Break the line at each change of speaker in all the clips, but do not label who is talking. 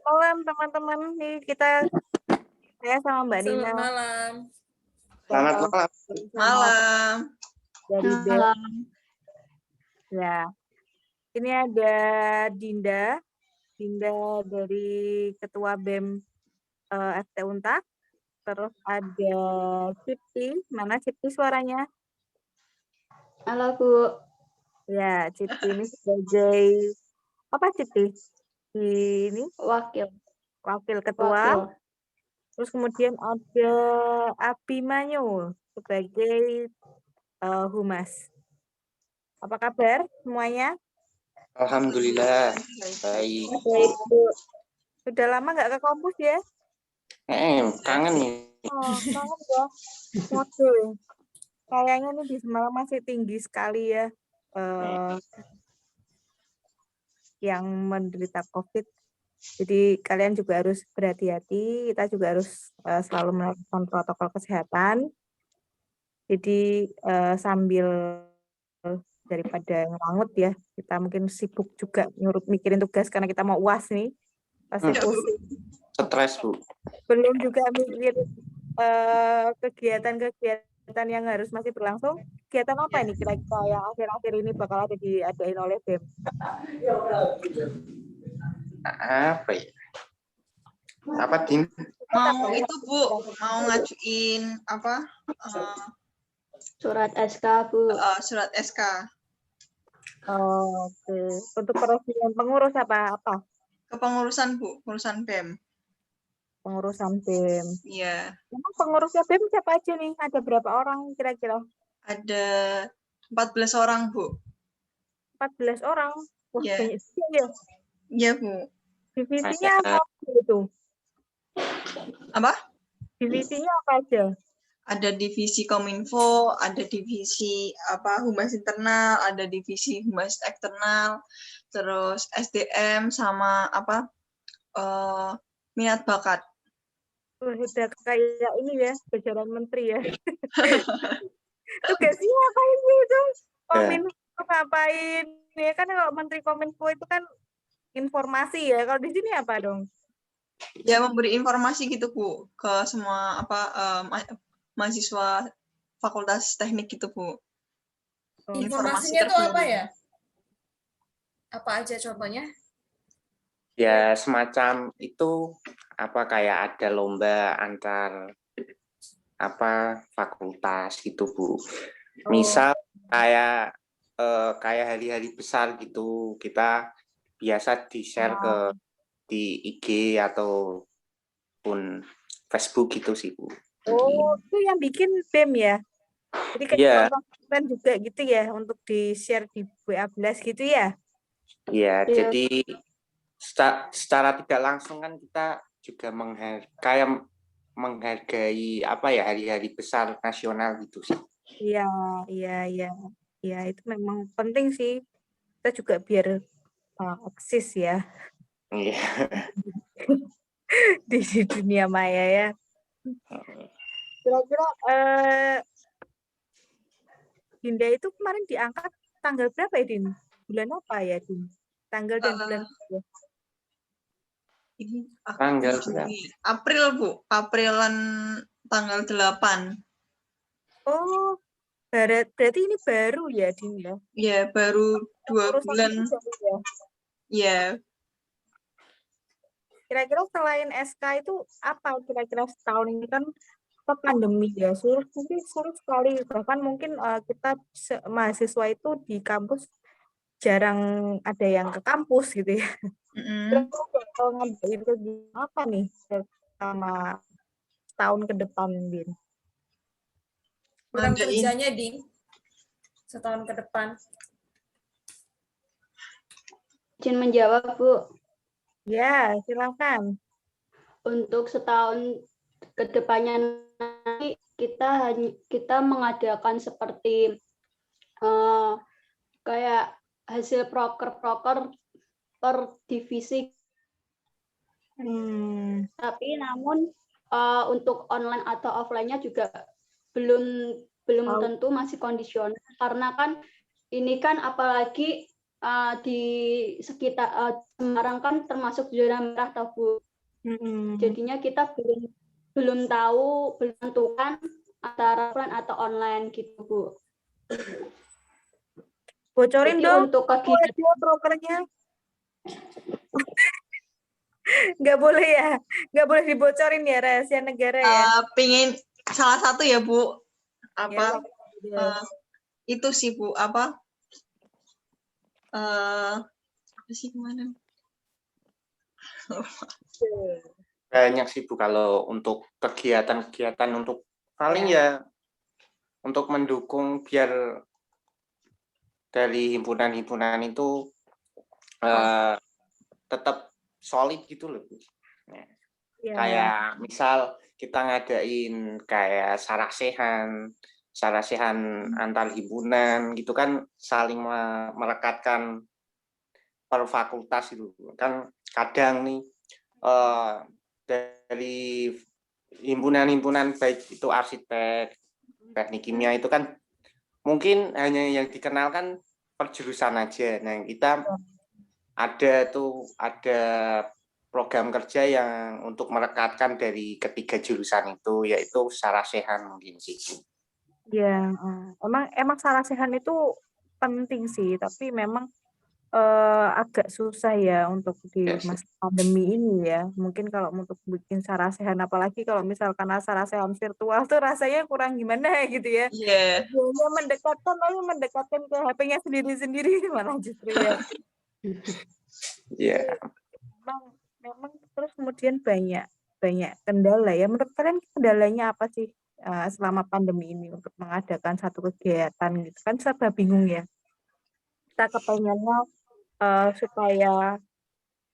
Malam teman-teman, nih saya sama Mbak Nina.
Selamat malam.
Selamat malam.
Malam.
Dari BEM. Ya, ini ada Dinda dari Ketua BEM FT Untak. Terus ada Cipti, mana Cipti suaranya?
Halo Bu.
Ya, Cipti ini sebagai apa Cipti? Ini wakil ketua. Terus kemudian ada Abimanyu sebagai humas. Apa kabar semuanya?
Alhamdulillah baik.
Baik Bu. Sudah lama nggak ke kampus ya?
Kangen nih.
Oh, kangen ya. Waduh. Kayaknya nih di Semarang masih tinggi sekali ya yang menderita COVID. Jadi kalian juga harus berhati-hati. Kita juga harus selalu melakukan protokol kesehatan. Jadi sambil daripada ngelangut ya, kita mungkin sibuk juga mikirin tugas karena kita mau UAS nih. Pasti pusing.
Stres Bu.
Belum juga mikir kegiatan-kegiatan yang harus masih berlangsung. Kegiatan apa ini kira-kira yang akhir-akhir ini bakal ada diadain oleh BEM?
Apa ya? Apa Din?
Mau itu Bu, mau ngajuin apa?
Surat SK Bu.
Surat SK.
Oh, oke. Untuk peresmian pengurus apa?
Kepengurusan Bu, pengurusan BEM.
Pengurusan BEM.
Iya.
Emang pengurusnya BEM siapa aja nih? Ada berapa orang kira-kira?
Ada 14 orang Bu.
14 orang. Wah,
Iya.
banyak juga ya.
Iya Bu.
Divisinya apa itu?
Apa?
Divisinya apa aja?
Ada divisi Kominfo, ada divisi humas internal, ada divisi humas eksternal, terus SDM sama minat bakat.
Udah kayak ini ya, jajaran menteri ya. Tugasnya apa itu? Kominfo ngapain? Ya kan kalau menteri Kominfo itu kan informasi ya. Kalau di sini apa dong?
Ya memberi informasi gitu Bu ke semua mahasiswa fakultas teknik gitu Bu.
Informasinya itu apa ya? Apa aja contohnya?
Ya semacam itu kayak ada lomba antar fakultas gitu Bu. Misal kayak hari-hari besar gitu, kita biasa di-share di IG ataupun Facebook gitu sih Bu.
Oh, itu yang bikin BEM ya? Jadi kayak konten juga gitu ya untuk di-share di WA Blast gitu ya?
Iya, jadi secara tidak langsung kan kita juga menghargai hari-hari besar nasional gitu sih.
Iya. Ya, itu memang penting sih. Kita juga biar eksis ya.
Iya.
Di dunia maya ya. Kira-kira Dinda itu kemarin diangkat tanggal berapa ya, Din? Bulan apa ya, Din? Tanggal dan bulan apa?
Ini
tanggal
April Bu, Aprilan tanggal 8.
Oh, berarti ini baru ya, Din ya?
Iya, baru 2 bulan. Iya.
Kira-kira selain SK itu apa kira-kira setahun ini kan pandemi ya, sulit sekali. Bahkan mungkin kita mahasiswa itu di kampus jarang ada yang ke kampus gitu ya. Kalau ngerjain kegiatan apa nih selama setahun ke depan, Din?
Program kerjanya, Din, setahun ke depan.
Izin menjawab, Bu.
Ya, silakan.
Untuk setahun ke depannya nanti kita mengadakan seperti kayak hasil proker per divisi. Tapi namun untuk online atau offline-nya juga belum tentu, masih kondisional karena kan ini kan apalagi di sekitar Semarang kan termasuk zona merah toh Bu. Jadinya kita belum tahu, belum tentukan antara offline atau online gitu Bu.
Bocorin
Jadi
dong,
untuk
aku
kegiatan
aja brokernya. Nggak boleh ya, nggak boleh dibocorin ya, rahasia negara ya.
Pingin salah satu ya Bu,
Ya,
itu sih Bu, apa sih kemana?
Banyak sih Bu kalau untuk kegiatan-kegiatan untuk paling ya untuk mendukung biar dari himpunan-himpunan itu tetap solid gitu loh Bu.
ya.
Kayak misal kita ngadain kayak sarasehan antar himpunan gitu kan, saling merekatkan per fakultas itu kan. Kadang nih dari himpunan-himpunan baik itu arsitek, teknik kimia itu kan mungkin hanya yang dikenal kan perjurusan aja. Nah, kita ada program kerja yang untuk merekatkan dari ketiga jurusan itu, yaitu sarasehan mungkin sih.
Ya, emang sarasehan itu penting sih, tapi memang agak susah ya untuk di masa pandemi ini ya. Mungkin kalau untuk bikin sarasehan, apalagi kalau misalkan sarasehan virtual tuh rasanya kurang gimana gitu ya.
Iya.
Dia mendekatkan ke HP-nya sendiri-sendiri malah justru ya.
Iya.
Memang terus kemudian banyak kendala ya. Menurut kalian kendalanya apa sih selama pandemi ini untuk mengadakan satu kegiatan gitu kan, serba bingung ya. Kita kepengennya supaya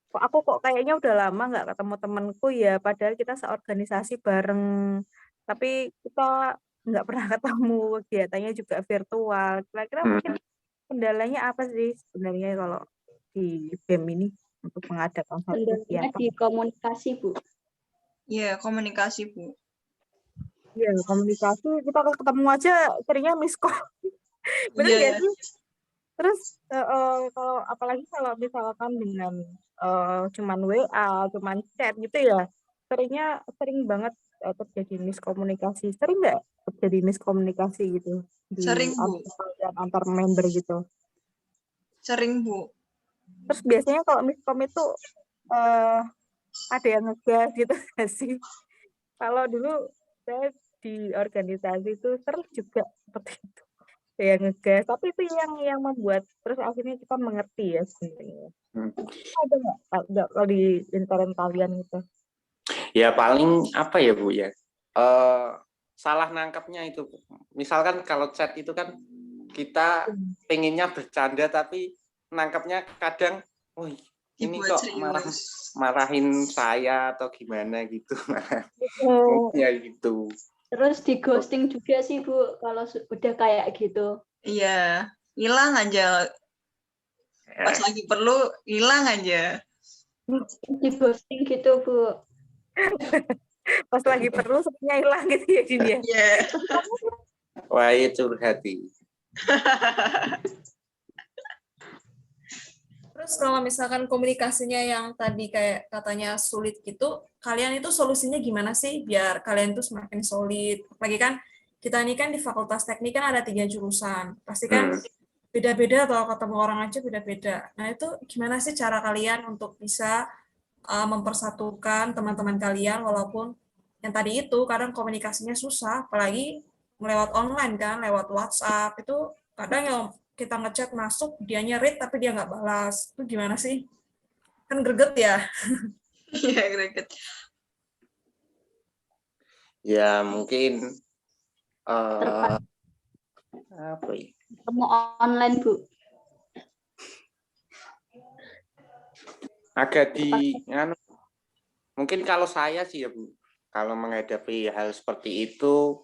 aku kok kayaknya udah lama nggak ketemu temenku ya, padahal kita seorganisasi bareng, tapi kita nggak pernah ketemu, kegiatannya juga virtual. Kira-kira mungkin kendalanya apa sih sebenarnya kalau di BEM ini untuk mengadakan satu
kendalanya
kegiatan?
di komunikasi Bu.
Iya, komunikasi Bu.
Iya, komunikasi, kita kalau ketemu aja seringnya miss call. Bener nggak sih? Terus kalau apalagi kalau misalkan dengan cuman WA, cuman chat gitu ya, sering banget terjadi miskomunikasi. Sering nggak terjadi miskomunikasi gitu di
Sering Bu,
antar member gitu?
sering Bu.
Terus biasanya kalau miskom itu ada yang ngegas gitu nggak sih? Kalau dulu saya di organisasi itu sering juga seperti itu. Ya ngegas, tapi itu yang membuat terus akhirnya kita mengerti ya sebenarnya. Ada nggak kalau di lingkaran kalian gitu?
Ya paling apa ya Bu ya, salah nangkapnya itu. Misalkan kalau chat itu kan kita pengennya bercanda tapi nangkapnya kadang, wih ini
Dibuat
kok
serius.
marahin saya atau gimana gitu. Ya gitu.
Terus di ghosting juga sih Bu kalau udah kayak gitu.
Iya, hilang aja. Pas lagi perlu, hilang aja.
Di ghosting gitu Bu.
Pas lagi perlu sepertinya hilang gitu ya Din ya.
Iya.
Wah, curhati.
Terus kalau misalkan komunikasinya yang tadi kayak katanya sulit gitu, kalian itu solusinya gimana sih biar kalian tuh semakin solid? Apalagi kan kita ini kan di Fakultas Teknik kan ada 3 jurusan, pasti kan beda-beda atau ketemu orang aja beda-beda. Nah itu gimana sih cara kalian untuk bisa mempersatukan teman-teman kalian walaupun yang tadi itu kadang komunikasinya susah, apalagi lewat online kan, lewat WhatsApp itu kadang yang kita ngechat masuk, dianya read tapi dia nggak balas. Itu gimana sih? Kan greget ya.
Iya, greget.
Ya mungkin apa ya?
Ketemu online Bu.
Agak mungkin kalau saya sih ya Bu, kalau menghadapi hal seperti itu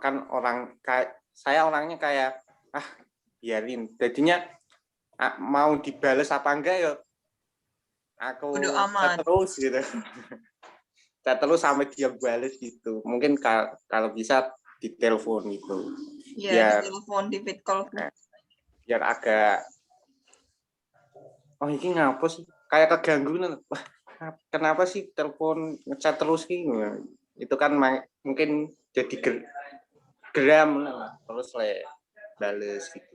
kan saya orangnya kayak biarin, jadinya mau dibales apa enggak ya aku chat terus gitu. Chat terus sampai dia bales gitu. Mungkin kalau bisa di telepon gitu.
Iya, di telepon, di vid call.
biar agak ini ngapa sih kayak keganggu. Wah, kenapa sih telepon ngechat terus gitu. Itu kan mungkin jadi geram terus bales gitu.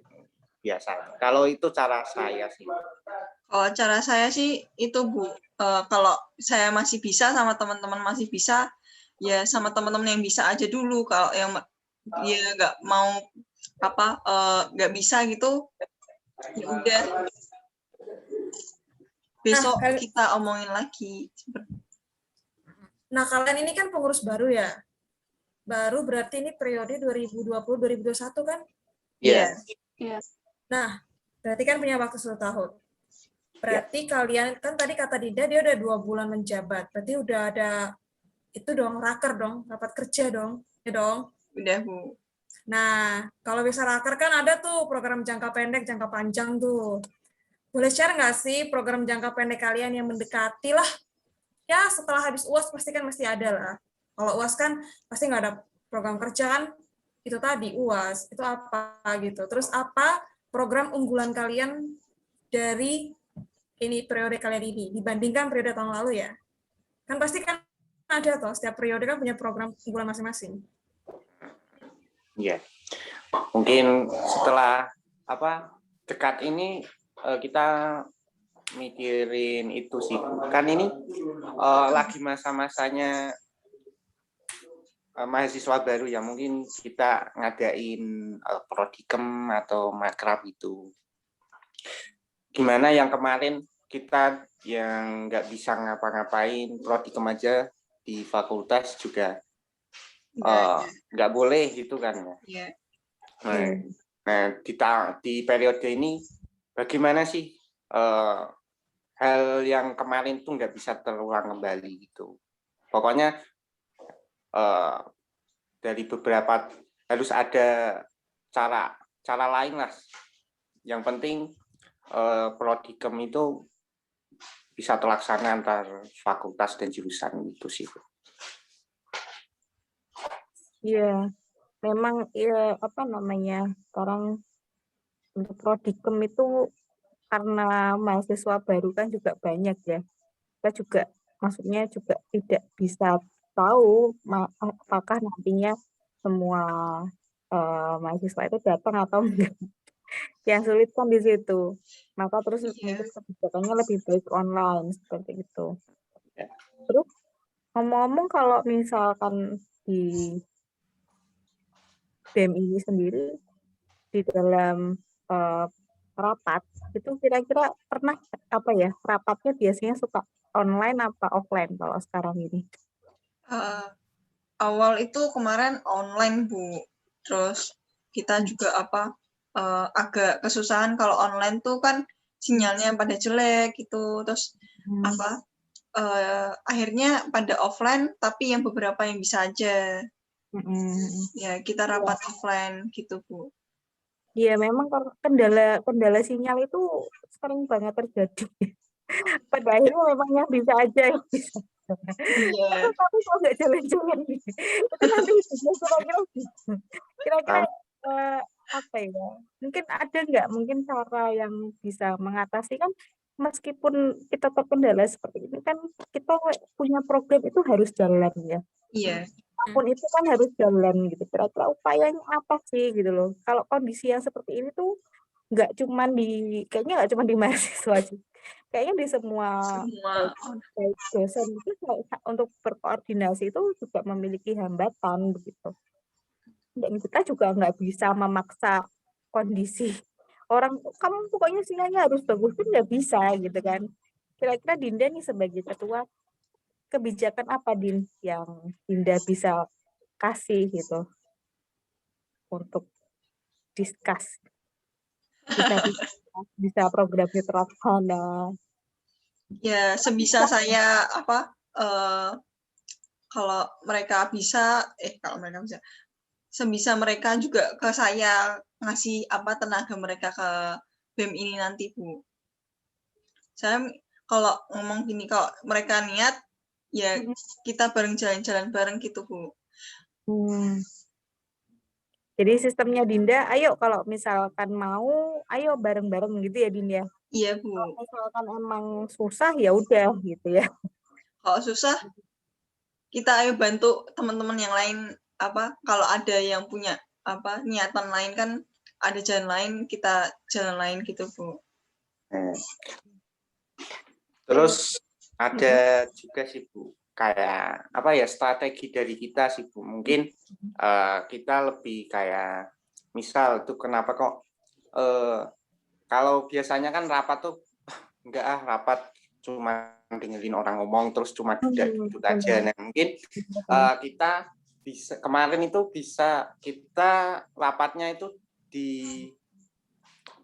Biasa. Kalau itu cara saya sih.
Oh, cara saya sih itu Bu, kalau saya masih bisa sama teman-teman masih bisa, ya sama teman-teman yang bisa aja dulu. Kalau yang dia nggak mau nggak bisa gitu, ya udah besok kita omongin lagi.
Nah, kalian ini kan pengurus baru ya? Baru berarti ini periode 2020-2021 kan?
Iya.
Iya.
Nah, berarti kan punya waktu 1 tahun. Berarti kalian, kan tadi kata Dinda dia udah 2 bulan menjabat. Berarti udah ada, itu dong, raker dong, rapat kerja dong. Ya dong?
Udah, Bu.
Nah, kalau bisa raker kan ada tuh program jangka pendek, jangka panjang tuh. Boleh share nggak sih program jangka pendek kalian yang mendekati lah? Ya, setelah habis UAS pasti kan mesti ada lah. Kalau UAS kan pasti nggak ada program kerja kan, itu tadi UAS, itu apa gitu. Terus apa program unggulan kalian dari ini periode kalian ini, dibandingkan periode tahun lalu ya? Kan pasti kan ada toh, setiap periode kan punya program unggulan masing-masing.
Iya. Mungkin setelah dekat ini kita mikirin itu sih. Kan ini lagi masa-masanya mahasiswa baru ya, mungkin kita ngadain prodikem atau makrab itu. Gimana yang kemarin kita yang nggak bisa ngapa-ngapain, prodikem aja di fakultas juga nggak boleh gitu kan ya. Nah, di periode ini bagaimana sih hal yang kemarin tuh nggak bisa terulang kembali gitu. Pokoknya dari beberapa harus ada cara lain lah. Yang penting prodikem itu bisa terlaksana antar fakultas dan jurusan itu sih.
Iya, memang ya sekarang untuk prodikem itu karena mahasiswa baru kan juga banyak ya. Kita juga maksudnya juga tidak bisa tahu apakah nantinya semua mahasiswa itu datang atau enggak. Yang sulit kan di situ. Maka terus mungkin kebijakannya lebih baik online seperti itu. Terus ngomong-ngomong kalau misalkan di BEM ini sendiri di dalam rapat itu kira-kira pernah rapatnya biasanya suka online apa offline kalau sekarang ini?
Awal itu kemarin online Bu, terus kita juga agak kesusahan kalau online tuh kan sinyalnya pada jelek gitu, terus akhirnya pada offline tapi yang beberapa yang bisa aja. Ya kita rapat offline gitu Bu.
Iya memang kendala sinyal itu sering banget terjadi. Pada akhirnya memang yang bisa aja yang bisa.
Iya.
Tapi kalau nggak jalan-jalan gitu, itu nanti kira-kira apa ya? Mungkin ada nggak mungkin cara yang bisa mengatasi kan meskipun kita terkendala seperti ini kan kita punya program itu harus jalan ya.
Iya.
Apapun itu kan harus jalan gitu. Kira-kira upayanya apa sih gitu loh. Kalau kondisi yang seperti ini tuh kayaknya nggak cuma di mahasiswa sih. Kayaknya di semua baik dosen itu untuk berkoordinasi itu juga memiliki hambatan begitu. Dan kita juga nggak bisa memaksa kondisi orang, kamu pokoknya sinyalnya harus bagus pun nggak bisa gitu kan. Kira-kira Dinda nih sebagai ketua, kebijakan apa Din yang Dinda bisa kasih gitu untuk discuss bisa programnya terlaksana.
Ya sebisa saya kalau mereka bisa sebisa mereka juga ke saya ngasih tenaga mereka ke BEM ini nanti Bu. Saya kalau ngomong gini, kalau mereka niat ya kita bareng jalan-jalan bareng gitu Bu.
Jadi sistemnya Dinda, ayo kalau misalkan mau, ayo bareng-bareng gitu ya Dinda.
Iya,
Kalau
Bu.
misalkan emang susah ya udah gitu ya.
Kalau susah, kita ayo bantu teman-teman yang lain, kalau ada yang punya niatan lain kan, ada jalan lain, kita jalan lain gitu, Bu.
Terus ada juga sih Bu, kayak apa ya, strategi dari kita sih Bu. Mungkin kita lebih kayak, misal tuh kenapa kok kalau biasanya kan rapat tuh enggak rapat cuma dengerin orang ngomong terus cuma duduk aja. Nah, mungkin kita bisa kemarin itu bisa kita rapatnya itu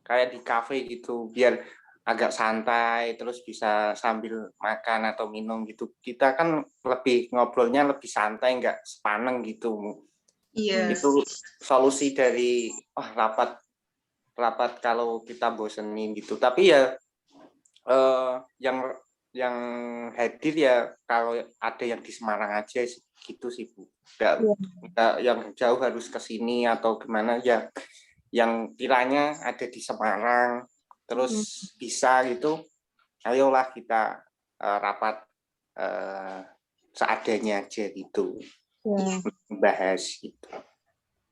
kayak di kafe gitu, biar agak santai, terus bisa sambil makan atau minum gitu. Kita kan lebih ngobrolnya lebih santai, nggak sepaneng gitu.
Iya.
Itu solusi dari rapat kalau kita bosenin gitu. Tapi ya yang hadir ya kalau ada yang di Semarang aja gitu sih Bu. Nggak yang jauh harus ke sini atau gimana ya. Yang kiranya ada di Semarang terus bisa gitu, ayolah kita rapat seadanya aja gitu, bahas gitu.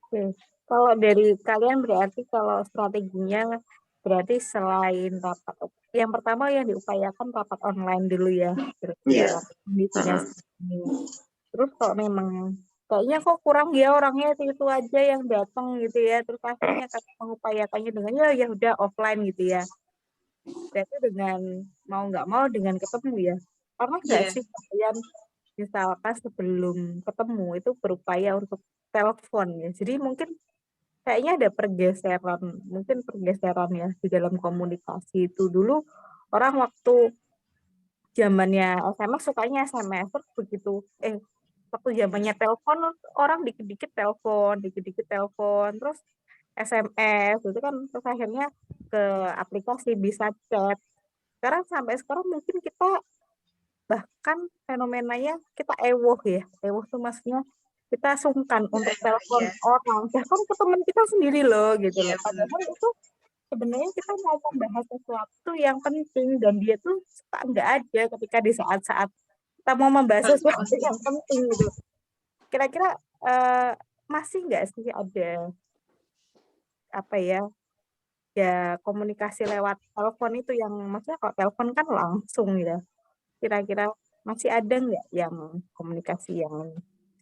Oke. Kalau dari kalian berarti kalau strateginya berarti selain rapat, yang pertama yang diupayakan rapat online dulu ya.
Iya.
Terus kalau memang kayaknya kok kurang ya orangnya itu aja yang datang gitu ya, terus akhirnya kalian mengupayakannya dengan ya udah offline gitu ya. Berarti dengan mau nggak mau dengan ketemu ya. Karena nggak sih kalian misalkan sebelum ketemu itu berupaya untuk telepon ya. Jadi mungkin kayaknya ada pergeseran ya di dalam komunikasi itu. Dulu orang waktu zamannya SMS sukanya SMS, terus begitu waktu zamannya telepon orang dikit-dikit telepon, terus SMS itu kan, terus akhirnya ke aplikasi bisa chat. Sampai sekarang mungkin kita bahkan fenomenanya kita ewoh ya. Ewoh tuh maksudnya kita sungkan untuk telepon orang, bahkan ke teman kita sendiri loh gitu loh. Padahal itu sebenarnya kita mau membahas sesuatu yang penting dan dia tuh suka nggak ada ketika di saat-saat kita mau membahas sesuatu yang penting gitu. Kira-kira masih nggak sih ada komunikasi lewat telepon itu yang maksudnya kalau telepon kan langsung gitu. Kira-kira masih ada nggak yang komunikasi yang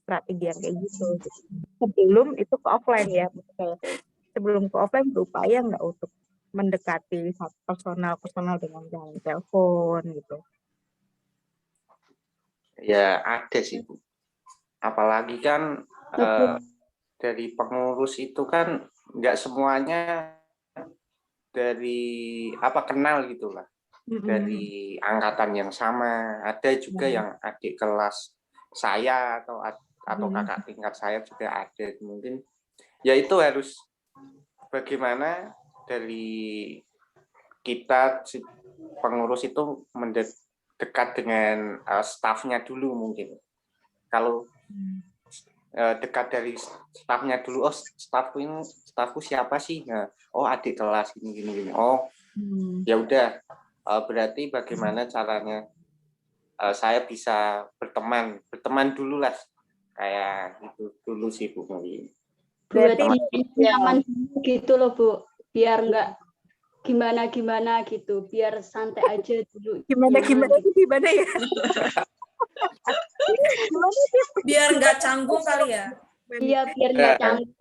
strategi yang kayak gitu? Sebelum itu ke offline ya, sebelum ke offline berupaya nggak untuk mendekati personal dengan telepon gitu.
Ya ada sih Bu. Apalagi kan dari pengurus itu kan nggak semuanya dari kenal gitulah, dari angkatan yang sama. Ada juga yang adik kelas saya atau kakak tingkat saya juga ada. Mungkin ya itu harus bagaimana dari kita si pengurus itu dekat dengan stafnya dulu mungkin. Kalau dekat dari stafnya dulu, stafku siapa sih? Nah, adik kelas gini. Ya udah, berarti bagaimana caranya saya bisa berteman dulu lah, kayak gitu dulu sih Bu.
Berarti nyaman gitu loh Bu, biar nggak gimana gitu, biar santai aja dulu.
Gimana ya?
Biar nggak canggung kali ya.
Iya, biar nggak canggung.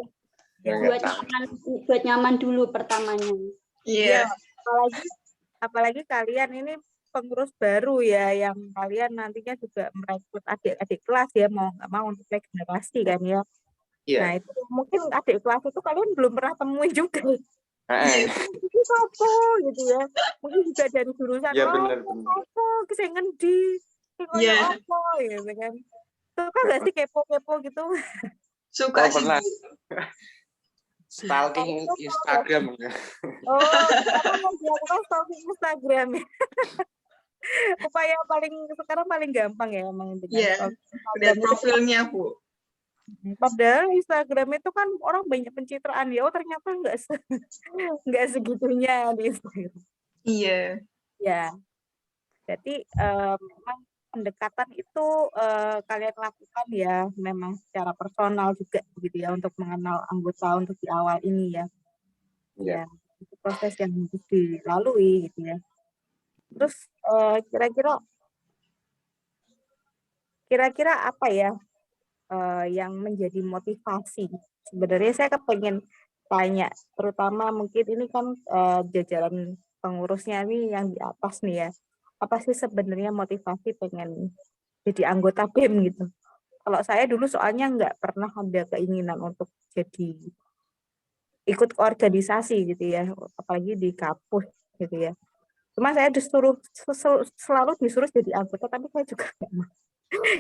Buat nyaman dulu pertamanya.
Iya.
Apalagi kalian ini pengurus baru ya, yang kalian nantinya juga merekrut adik-adik kelas ya, mau nggak mau untuk regenerasi kan ya. Nah itu mungkin adik kelas itu kalian belum pernah temui juga. Itu apa gitu ya, mungkin juga dari jurusan apa saya ngendi apa gitu kan. Suka nggak sih kepo gitu?
Suka sih
pernah. Stalking Instagram.
Dilakukan stalking Instagram ya. Upaya sekarang paling gampang ya emang.
Iya, lihat profilnya Bu.
Padahal Instagram itu kan orang banyak pencitraan ya, oh ternyata nggak segitunya di Instagram.
Iya.
Ya, jadi memang pendekatan itu kalian lakukan ya, memang secara personal juga gitu ya untuk mengenal anggota untuk di awal ini ya.
Iya.
Ya, itu proses yang harus dilalui gitu ya. Terus kira-kira apa ya yang menjadi motivasi? Sebenarnya saya kepengen tanya, terutama mungkin ini kan jajaran pengurusnya ini yang di atas nih ya. Apa sih sebenarnya motivasi pengen jadi anggota BEM gitu? Kalau saya dulu soalnya nggak pernah ada keinginan untuk jadi ikut organisasi gitu ya, apalagi di kampus gitu ya. Cuma saya selalu disuruh jadi anggota, tapi saya juga nggak mau.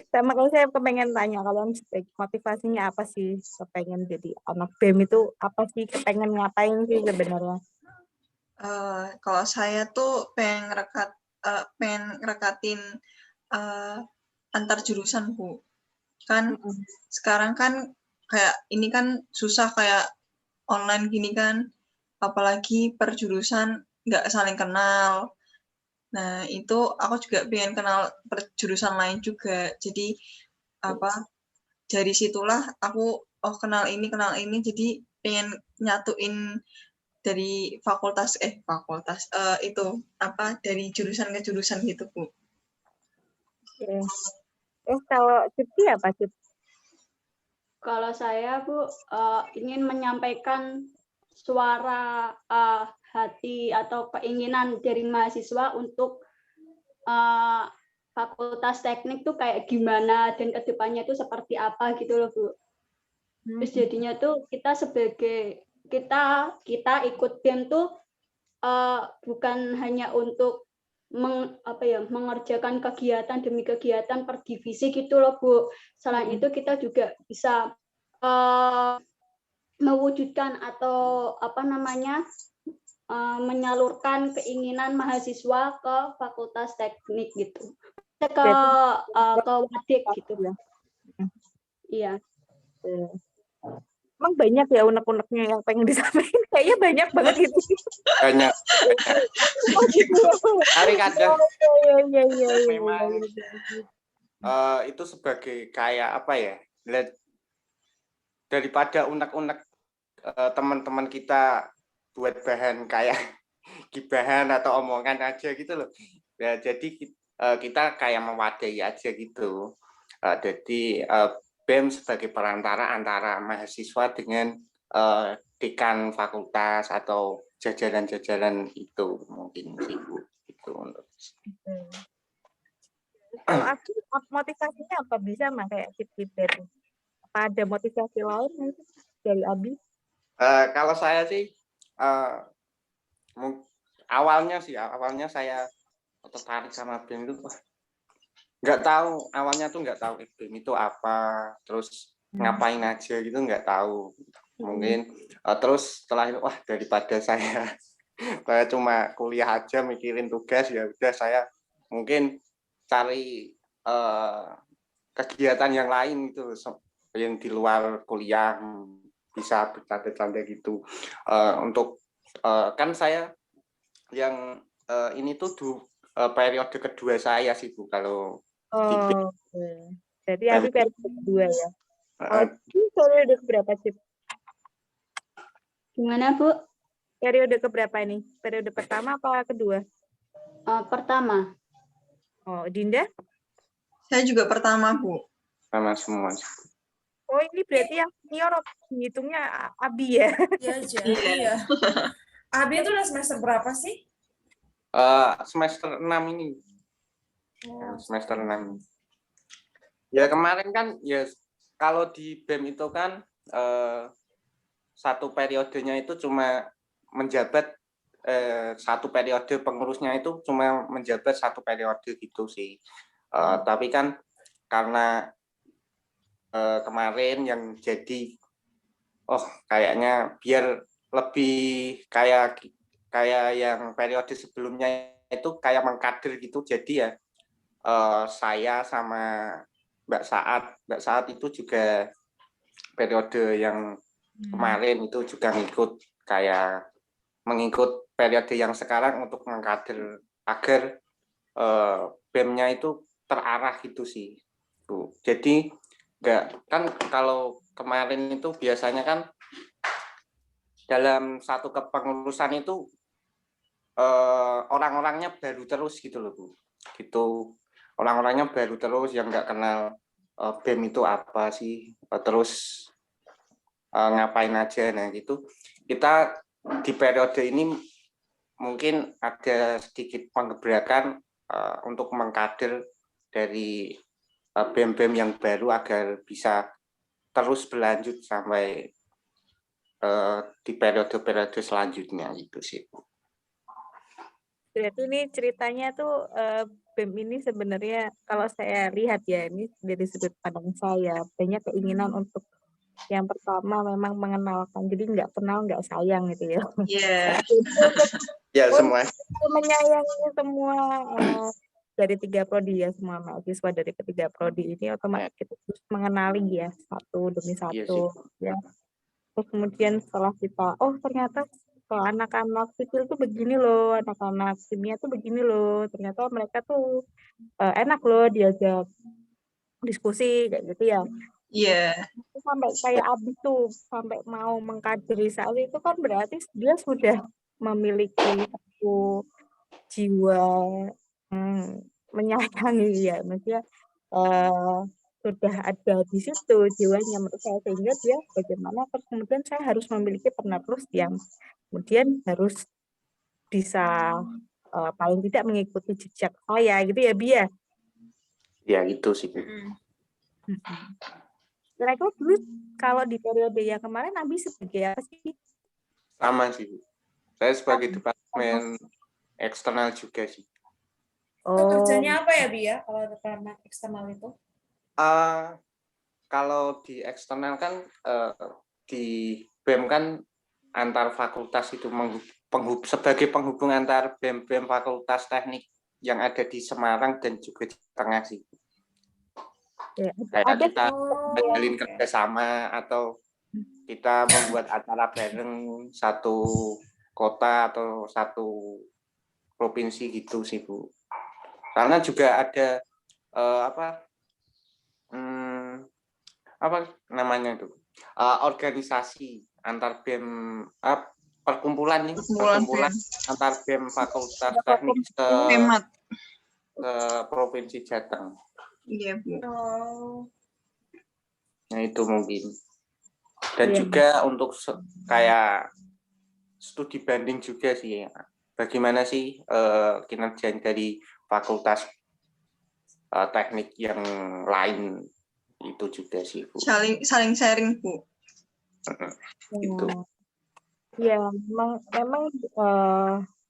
Sama kalau saya kepengen tanya, kalian motivasinya apa sih kepengen jadi anak BEM itu apa sih, kepengen ngapain sih sebenarnya?
Kalau saya tuh pengen ngerekatin antar jurusan, Bu. Kan sekarang kan kayak ini kan susah kayak online gini kan, apalagi per jurusan nggak saling kenal. Nah, itu aku juga pengen kenal per jurusan lain juga. Jadi dari situlah aku kenal ini, jadi pengen nyatuin dari fakultas itu dari jurusan ke jurusan gitu, Bu.
Kalau Cipti apa, Cip?
Kalau saya, Bu, ingin menyampaikan suara hati atau keinginan dari mahasiswa untuk fakultas teknik tuh kayak gimana dan kedepannya tuh seperti apa gitu loh, Bu. Terus jadinya tuh kita sebagai kita ikut BEM tuh bukan hanya untuk mengerjakan kegiatan demi kegiatan per divisi gitu loh, Bu. Selain itu kita juga bisa mewujudkan atau menyalurkan keinginan mahasiswa ke fakultas teknik gitu, ke Wadik gitu. Iya.
Emang banyak ya unek-uneknya yang pengen disampaikan, kayaknya banyak banget gitu.
Banyak. Tapi kadang memang itu sebagai kayak apa ya, daripada unek-unek teman-teman kita buat bahan kayak gibahan atau omongan aja gitu loh. Ya, jadi kita kayak mewadahi aja gitu. Jadi BEM sebagai perantara antara mahasiswa dengan dekan fakultas atau jajaran-jajaran itu mungkin sih, Bu. Itu untuk
kalau aku motivasinya apa, bisa mah kayak Cip itu? Apa ada motivasi lain dari Abi?
Kalau saya sih awalnya saya tertarik sama BEM itu nggak tahu, awalnya tuh nggak tahu BEM itu apa, terus ngapain aja gitu nggak tahu. Mungkin terus setelah itu wah, daripada saya cuma kuliah aja mikirin tugas, ya udah saya mungkin cari kegiatan yang lain gitu, yang di luar kuliah, bisa bercanda-canda gitu. Untuk kan saya yang ini tuh periode kedua saya sih, Bu, kalau
jadi Abi periode kedua ya. Periode keberapa, Cip?
Gimana, Bu?
Periode keberapa ini? Periode pertama apa kedua?
Pertama.
Oh, Dinda?
Saya juga pertama, Bu.
Sama semua.
Oh, ini berarti yang senior hitungnya Abi ya?
Iya, jadi ya. Abi itu udah semester berapa sih?
Semester 6 ini. Semester 6. Ya kemarin kan ya kalau di BEM itu kan satu periodenya itu cuma menjabat satu periode, pengurusnya itu cuma menjabat satu periode gitu sih. Tapi kan karena kemarin yang jadi kayaknya biar lebih kayak yang periode sebelumnya itu kayak mengkader gitu, jadi ya saya sama Mbak Saat itu juga periode yang kemarin itu juga mengikut periode yang sekarang untuk mengkader agar BEM-nya itu terarah gitu sih, Bu. Jadi kan kalau kemarin itu biasanya kan dalam satu kepengurusan itu orang-orangnya baru terus gitu loh, Bu. Gitu. Orang-orangnya baru terus yang nggak kenal BEM itu apa sih, terus ngapain aja. Nah gitu. Kita di periode ini mungkin ada sedikit penggebrakan untuk mengkader dari BEM-BEM yang baru agar bisa terus berlanjut sampai di periode-periode selanjutnya gitu sih.
Berarti ini ceritanya tuh BEM ini sebenarnya kalau saya lihat ya, ini dari sudut pandang saya, banyak keinginan untuk yang pertama memang mengenalkan, jadi nggak kenal nggak sayang gitu ya.
Iya.
Ya semua.
Menyayangi semua dari 3 prodi ya, semua mahasiswa dari ketiga prodi ini otomatis kita terus mengenali ya satu demi satu ya. Terus kemudian setelah kita, oh ternyata kalau anak-anak sipil tuh begini loh, anak-anak kimia tuh begini loh, ternyata mereka tuh enak loh diajak diskusi kayak gitu ya.
Iya.
Sampai kayak abis tuh, sampai mau mengkaderisasi itu kan berarti dia sudah memiliki satu jiwa menyayangi ya, maksudnya sudah ada di situ jiwanya menurut saya, sehingga dia bagaimana terus kemudian saya harus memiliki penerus yang kemudian harus bisa paling tidak mengikuti jejak saya gitu ya, Bia.
Ya itu sih, Bu.
Kira-kira dulu kalau di periode yang kemarin Nabi sebagai apa sih?
Sama sih, Bu. Saya sebagai departemen eksternal juga sih.
Kerjanya apa ya, Bia, kalau departemen eksternal itu?
Kalau di eksternal kan di BEM kan antar fakultas itu sebagai penghubung antar BEM fakultas teknik yang ada di Semarang dan juga di Tengah sih.
Ya,
kayak kita menjalin kerjasama atau kita membuat acara bareng satu kota atau satu provinsi gitu sih, Bu. Karena juga ada apa namanya itu organisasi antar BEM perkumpulan antar BEM fakultas teknik ke provinsi Jateng.
Iya, Bu.
Nah itu mungkin. Dan juga untuk kayak studi banding juga sih, bagaimana sih kinerja dari fakultas teknik yang lain itu juga sih, Bu.
Saling sharing, Bu.
Itu.
Ya,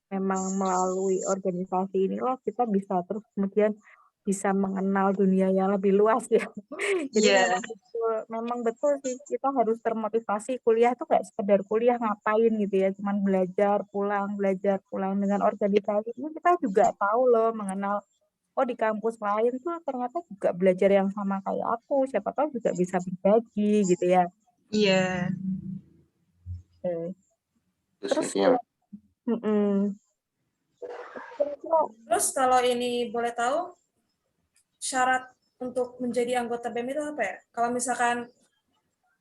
memang melalui organisasi inilah kita bisa terus kemudian bisa mengenal dunia yang lebih luas ya. Jadi memang betul sih, kita harus termotivasi. Kuliah tuh nggak sekedar kuliah ngapain gitu ya, cuman belajar pulang. Dengan organisasi ini kita juga tahu loh, mengenal di kampus lain tuh ternyata juga belajar yang sama kayak aku, siapa tahu juga bisa berbagi gitu ya.
Iya.
Terus
terus kalau ini boleh tahu, syarat untuk menjadi anggota BEM itu apa ya? Kalau misalkan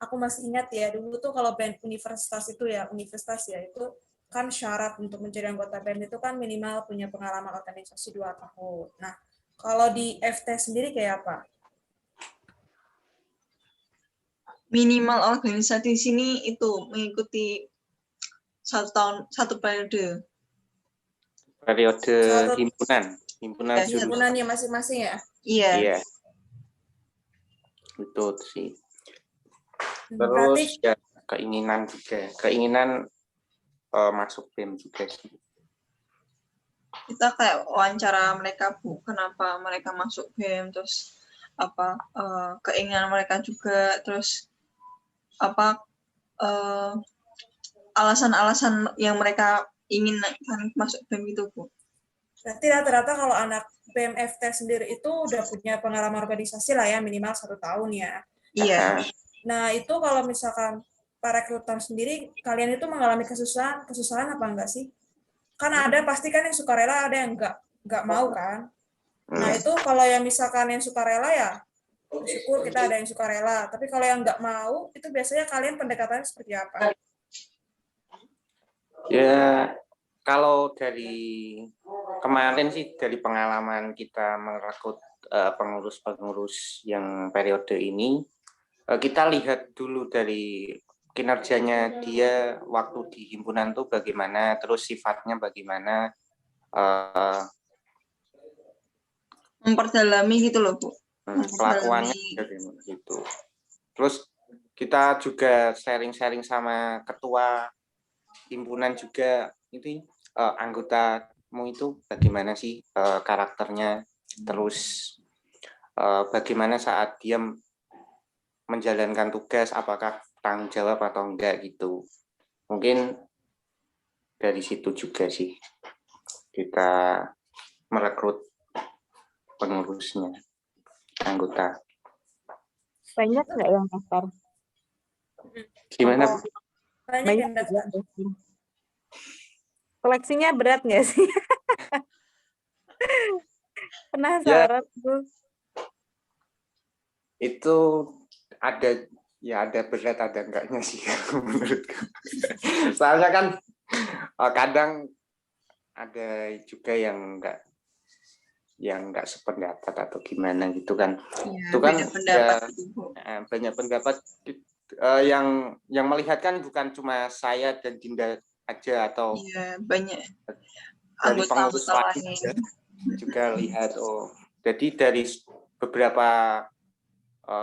aku masih ingat ya, dulu tuh kalau BEM universitas itu kan syarat untuk menjadi anggota BEM itu kan minimal punya pengalaman organisasi 2 tahun. Nah, kalau di FT sendiri kayak apa?
Minimal organisasi di sini itu mengikuti 1 tahun, 1 periode.
Himpunannya masing-masing ya?
Iya.
Betul sih. Terus ya keinginan masuk BEM juga sih.
Kita kayak wawancara mereka, Bu, kenapa mereka masuk BEM, terus apa keinginan mereka juga, terus apa alasan-alasan yang mereka ingin masuk BEM itu, Bu.
Berarti rata-rata kalau anak BMFT sendiri itu udah punya pengalaman organisasi lah ya, minimal 1 tahun ya.
Iya.
Nah, itu kalau misalkan para rekruter sendiri, kalian itu mengalami kesusahan apa enggak sih? Kan ada pasti kan yang sukarela, ada yang enggak mau kan. Nah, itu kalau yang misalkan yang sukarela ya, syukur kita ada yang sukarela. Tapi kalau yang enggak mau, itu biasanya kalian pendekatannya seperti apa?
Ya, kalau dari kemarin sih, dari pengalaman kita merekrut pengurus-pengurus yang periode ini, kita lihat dulu dari kinerjanya dia waktu di himpunan tuh bagaimana, terus sifatnya bagaimana,
Memperdalami gitu loh, Bu.
kelakuannya gitu. Terus kita juga sharing-sharing sama ketua himpunan juga, itu anggotamu itu bagaimana sih karakternya, terus bagaimana saat dia menjalankan tugas, apakah tanggung jawab atau enggak gitu. Mungkin dari situ juga sih kita merekrut pengurusnya, anggota.
Banyak nggak yang daftar?
Gimana?
Banyak yang daftar.
Koleksinya berat nggak sih? Penasaran Bu.
Itu ada berat, ada enggaknya sih menurutku. Soalnya kan kadang ada juga yang enggak sependapat atau gimana gitu kan.
Ya,
itu kan
banyak
pendapat yang melihat kan bukan cuma saya dan Dinda aja, atau
banyak
dari pengurus lain juga lihat. Jadi dari beberapa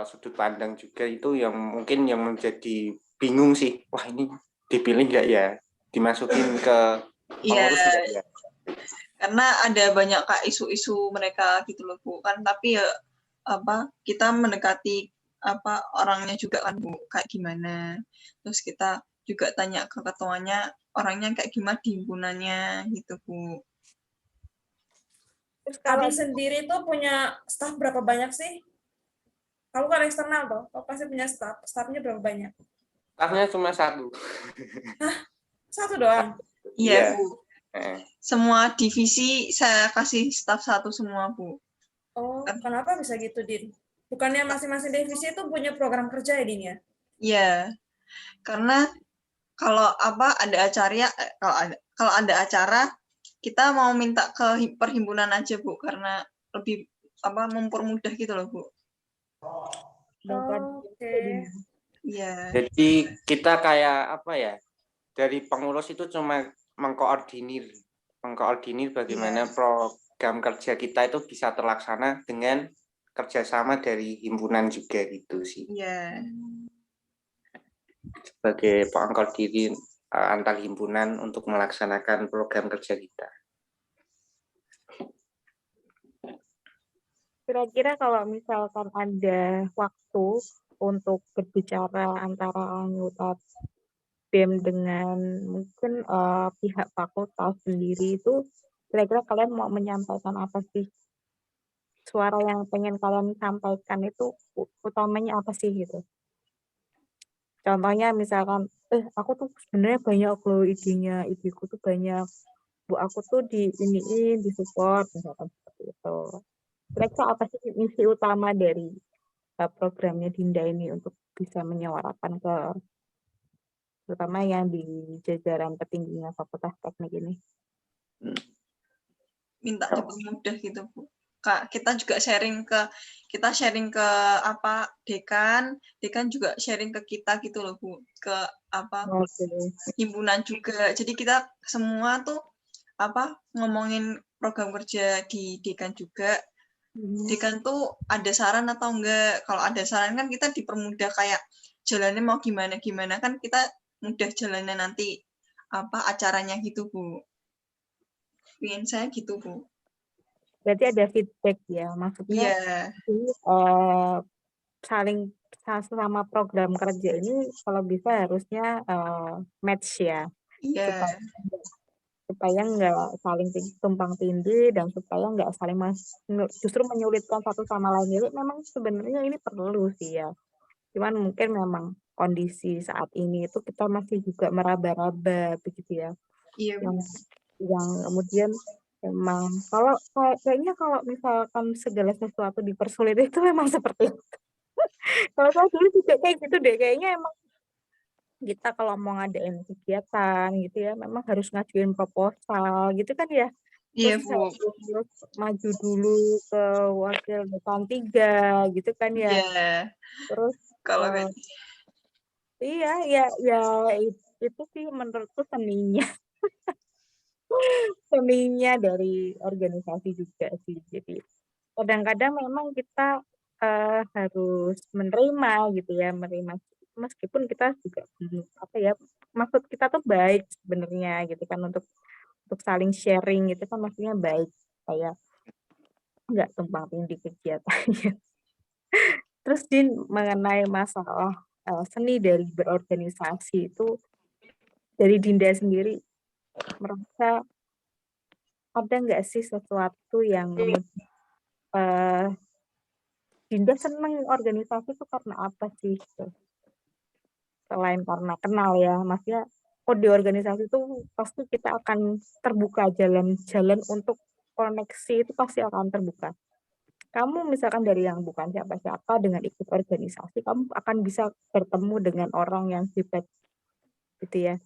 sudut pandang juga itu yang mungkin yang menjadi bingung sih, wah ini dipilih nggak ya, dimasukin ke pengurus nggak ya?
Karena ada banyak isu-isu mereka gitu loh Bu kan, tapi ya kita mendekati orangnya juga kan Bu, kayak gimana, terus kita juga tanya ke ketuanya orangnya kayak gimana di himpunannya gitu Bu.
Terus Adi sendiri tuh punya staf berapa banyak sih? Kamu kan eksternal tuh, kamu pasti punya stafnya berapa banyak?
Stafnya cuma 1.
Hah? 1 doang?
Iya Bu. Semua divisi saya kasih staf 1 semua Bu.
Oh, kenapa bisa gitu, Din? Bukannya masing-masing divisi itu punya program kerja ya, Din ya?
Iya, karena kalau ada acara, kalau ada acara kita mau minta ke perhimpunan aja Bu, karena lebih mempermudah gitu loh Bu.
Oke.
Iya.
Jadi kita kayak dari pengurus itu cuma mengkoordinir bagaimana program kerja kita itu bisa terlaksana dengan kerjasama dari himpunan juga gitu sih.
Iya.
Sebagai pengkoordinir antar himpunan untuk melaksanakan program kerja kita.
Kira-kira kalau misalkan ada waktu untuk berbicara antara anggota BEM dengan mungkin pihak fakultas sendiri, itu kira-kira kalian mau menyampaikan apa sih? Suara yang pengen kalian sampaikan itu utamanya apa sih gitu? Contohnya misalkan, aku tuh sebenarnya banyak loh idenya, ideku tuh banyak, Bu aku tuh di support misalkan seperti itu. Kira-kira apa sih misi utama dari programnya Dinda ini untuk bisa menyuarakan terutama yang di jajaran petingginya Fakultas Teknik ini?
Minta dipermudah gitu Bu. Kita juga sharing ke dekan juga sharing ke kita gitu loh Bu, ke himpunan juga. Jadi kita semua tuh ngomongin program kerja di dekan juga. Dekan tuh ada saran atau enggak? Kalau ada saran kan kita dipermudah, kayak jalannya mau gimana kan kita mudah jalannya nanti acaranya gitu Bu. Pengen saya gitu Bu.
Berarti ada feedback ya, maksudnya saling sama program kerja ini kalau bisa harusnya match ya, supaya nggak saling tumpang tindih dan supaya nggak saling justru menyulitkan satu sama lain. Jadi memang sebenarnya ini perlu sih ya, Cuman mungkin memang kondisi saat ini itu kita masih juga meraba-raba begitu ya.
Iya, Bu.
Yang kemudian memang kayaknya kalau misalkan segala sesuatu dipersulit itu memang seperti itu. Kalau saya dulu juga kayak gitu deh, kayaknya emang kita kalau mau ngadain kegiatan gitu ya, memang harus ngajuin proposal gitu kan ya.
Iya,
Terus
Bu.
harus maju dulu ke wakil dekan 3 gitu kan ya.
Iya.
Terus
Kalau
iya ya itu sih menurutku seninya dari organisasi juga sih. Jadi kadang-kadang memang kita harus menerima gitu ya, menerima meskipun kita juga apa ya, maksud kita tuh baik sebenarnya gitu kan untuk saling sharing itu kan maksudnya baik, kayak nggak tumpang tindih kegiatannya. Terus Din, mengenai masalah seni dari berorganisasi itu dari Dinda sendiri merasa ada nggak sih sesuatu yang Dinda seneng organisasi itu karena apa sih? Gitu? Selain karena kenal ya, maksudnya di organisasi itu pasti kita akan terbuka jalan-jalan untuk koneksi itu pasti akan terbuka. Kamu misalkan dari yang bukan siapa-siapa dengan ikut organisasi, kamu akan bisa bertemu dengan orang yang hebat gitu ya.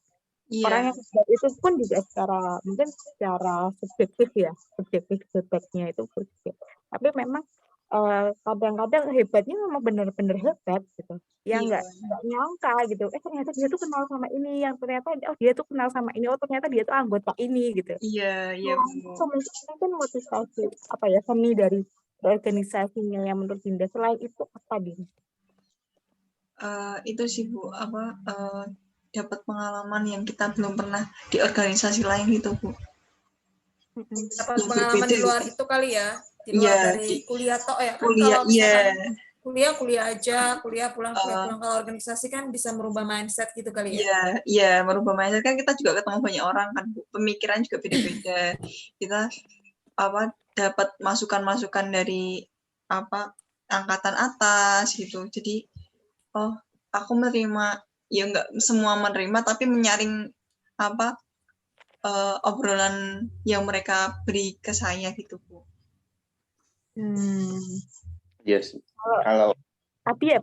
Orang
iya.
yang hebat itu pun juga mungkin secara subjektif ya, subjektif hebatnya itu subjektif. Tapi memang kadang-kadang hebatnya memang benar-benar hebat gitu. Ya
Iya.
nggak nyangka gitu. Ternyata dia tuh kenal sama ini, yang ternyata dia tuh kenal sama ini, ternyata dia tuh anggota ini gitu.
Iya, iya,
Nah,
Bu.
itu mungkin motivasi apa ya, seni dari organisasinya yang menurut Dinda. Selain itu apa Din?
Itu sih, Bu, dapat pengalaman yang kita belum pernah di organisasi lain gitu, Bu.
Dapat
Yang
pengalaman
berbeda
di luar
gitu.
itu kali ya, di luar
Iya,
dari kuliah tok ya kan.
kuliah,
Kalau
iya.
misalkan kuliah aja, kuliah pulang.
Eh,
Kalau organisasi kan bisa merubah mindset gitu kali ya.
Iya, iya, merubah mindset kan kita juga ketemu banyak orang kan, Bu. Pemikiran juga beda-beda. Kita dapat masukan-masukan dari angkatan atas gitu. Jadi, oh, aku menerima, ya nggak semua menerima, tapi menyaring obrolan yang mereka beri ke saya gitu, Bu.
Yes. Kalau
Papi?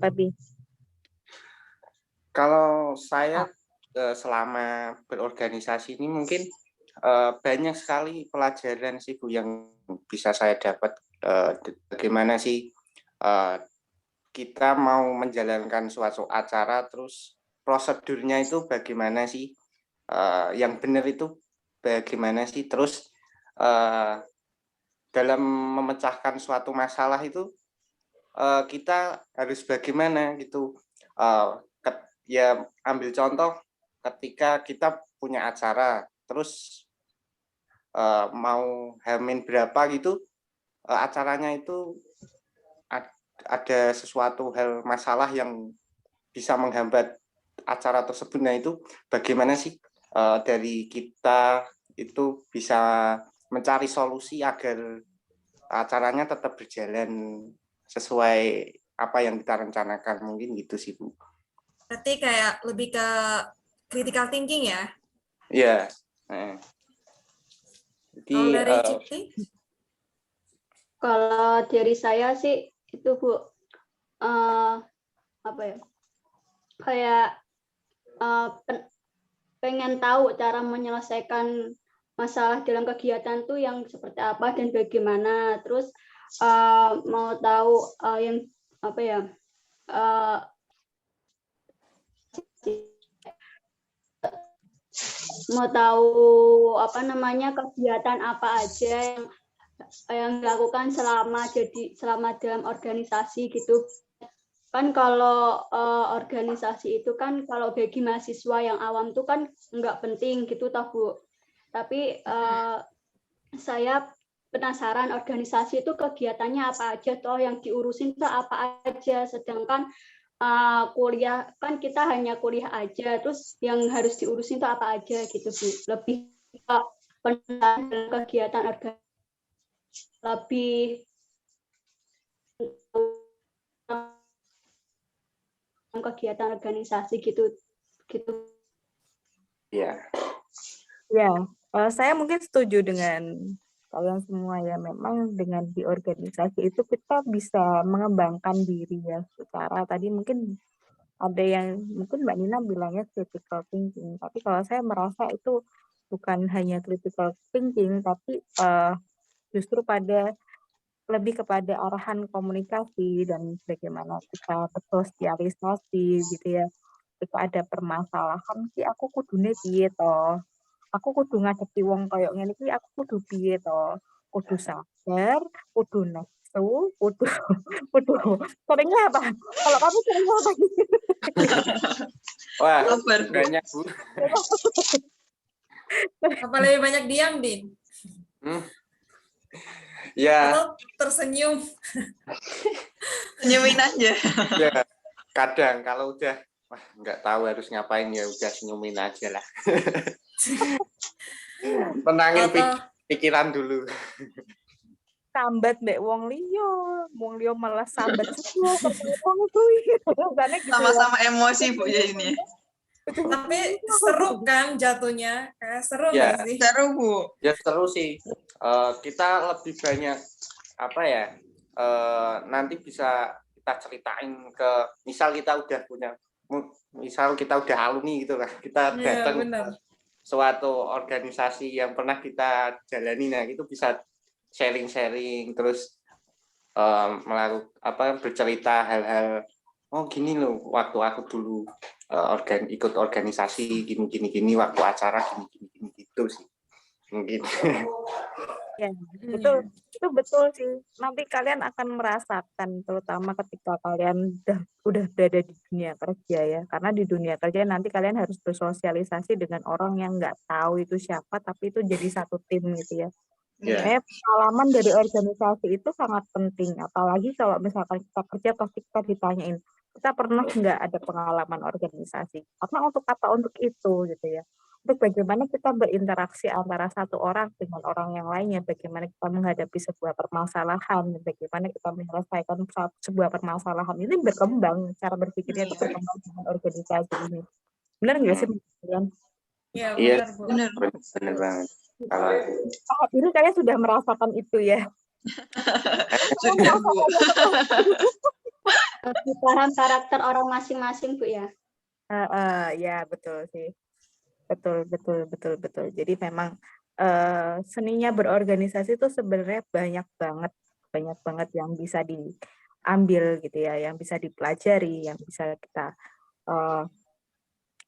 Kalau saya selama berorganisasi ini mungkin banyak sekali pelajaran sih Bu yang bisa saya dapat, bagaimana sih kita mau menjalankan suatu acara, terus prosedurnya itu bagaimana sih, yang benar itu bagaimana sih, terus dalam memecahkan suatu masalah itu kita harus bagaimana gitu. Ya ambil contoh ketika kita punya acara, terus mau H-min berapa gitu, acaranya itu ada sesuatu hal masalah yang bisa menghambat acara tersebut. Nah itu bagaimana sih dari kita itu bisa mencari solusi agar acaranya tetap berjalan sesuai apa yang kita rencanakan, mungkin gitu sih Bu.
Berarti kayak lebih ke critical thinking ya.
Iya.
Kalau dari Cipti?
Kalau dari saya sih itu Bu, apa ya? Kayak pengen tahu cara menyelesaikan masalah dalam kegiatan tuh yang seperti apa dan bagaimana. Terus mau tahu yang apa ya? Mau tahu kegiatan apa aja yang dilakukan selama dalam organisasi gitu. Kan kalau organisasi itu kan kalau bagi mahasiswa yang awam tuh kan nggak penting gitu toh Bu. Tapi saya penasaran organisasi itu kegiatannya apa aja toh, yang diurusin tuh apa aja, sedangkan kuliah kan kita hanya kuliah aja, terus yang harus diurusin itu apa aja gitu Bu. Lebih dalam kegiatan organisasi, lebih kegiatan organisasi gitu.
Iya.
Ya, saya mungkin setuju dengan kalian semua ya. Memang dengan di organisasi itu kita bisa mengembangkan diri ya. Secara tadi mungkin ada yang mungkin Mbak Nina bilangnya critical thinking, tapi kalau saya merasa itu bukan hanya critical thinking, tapi justru lebih kepada arahan komunikasi dan bagaimana kita bersosialisasi gitu ya. Ketika ada permasalahan ki aku kudune piye to? Aku kudu ngadepi wong koyo ngene iki aku kudu piye to? Kudu sabar, kudu nafsu, kudu seringnya apa? Kalau kamu seringnya apa?
Wah,
Sabar, Bu.
banyak Bu.
Apa lebih banyak diam, Din?
Ya,
Atau tersenyum?
Senyumin aja.
ya. Kadang kalau udah nggak tahu harus ngapain ya udah senyumin aja lah. Tenangin pikiran dulu.
Sambat mbek wong liya malah sambat juga wong kuwi.
Sama-sama emosi Bu ya ini.
Tapi seru kan jatuhnya? Kayak seru
Ya.
nggak sih?
Seru Bu.
Ya seru sih. Kita lebih banyak apa ya? Nanti bisa kita ceritain ke misal kita udah alumni gitu lah. Kita datang ke suatu organisasi yang pernah kita jalani, nah itu bisa sharing-sharing terus bercerita hal-hal gini loh waktu aku dulu ikut organisasi gini waktu acara gini gitu sih mungkin.
Ya, itu betul sih. Nanti kalian akan merasakan, terutama ketika kalian udah berada di dunia kerja ya. Karena di dunia kerja nanti kalian harus bersosialisasi dengan orang yang nggak tahu itu siapa, tapi itu jadi satu tim gitu ya.
Yeah.
Pengalaman dari organisasi itu sangat penting. Apalagi kalau misalkan kita kerja, pasti kita ditanyain, kita pernah nggak ada pengalaman organisasi? Karena untuk apa? Untuk itu gitu ya. Untuk bagaimana kita berinteraksi antara satu orang dengan orang yang lainnya, bagaimana kita menghadapi sebuah permasalahan, bagaimana kita menyelesaikan sebuah permasalahan, ini berkembang, cara berpikirnya itu berkembang dengan organisasi ini. Benar nggak sih kalian?
Iya, benar
banget.
Saat ini kalian sudah merasakan itu ya?
Sudah Bu.
Paham karakter orang masing-masing Bu ya?
Ya betul sih. Betul. Jadi memang seninya berorganisasi itu sebenarnya banyak banget yang bisa diambil gitu ya, yang bisa dipelajari, yang bisa kita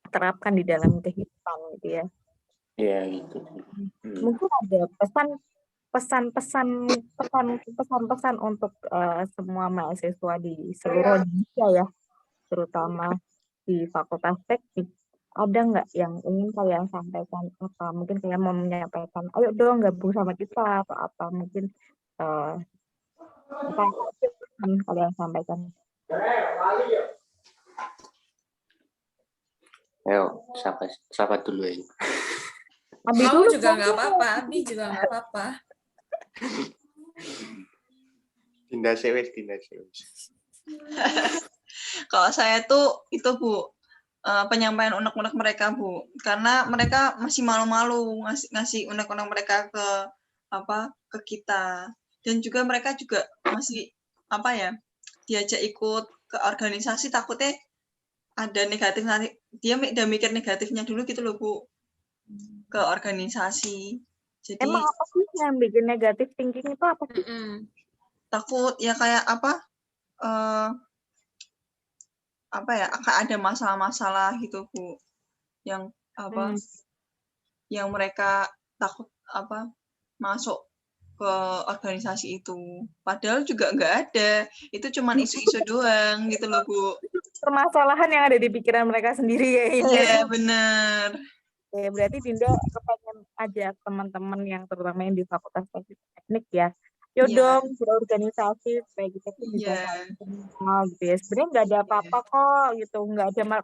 terapkan di dalam kehidupan gitu ya.
Iya gitu.
Mungkin ada pesan-pesan untuk semua mahasiswa di seluruh Indonesia ya, terutama di Fakultas Teknik. Ada nggak yang ingin kalian sampaikan? Apa mungkin kalian mau menyampaikan, ayo dong gabung sama kita atau apa mungkin apa yang kalian sampaikan?
Ayo, siapa dulu ya?
Kamu juga nggak apa-apa, Abi juga nggak apa-apa.
Dinda sewes.
Kalau saya tuh itu Bu, penyampaian unek-unek mereka Bu, karena mereka masih malu-malu ngasih unek-unek mereka ke kita, dan juga mereka juga masih diajak ikut ke organisasi, takutnya ada negatif nanti, dia udah mikir negatifnya dulu gitu loh Bu, ke organisasi. Jadi
emang apa sih yang bikin negatif thinking itu apa sih?
Takut ya kayak akan ada masalah-masalah gitu Bu, yang yang mereka takut masuk ke organisasi itu, padahal juga nggak ada, itu cuman isu-isu doang gitu loh Bu.
Permasalahan yang ada di pikiran mereka sendiri ya.
Iya benar.
Ya, berarti Dinda kepengen ajak teman-teman yang terutama yang di Fakultas Teknik ya, dong berorganisasi supaya kita tuh bisa kenal gitu ya. Sebenarnya nggak ada apa-apa kok gitu, nggak ada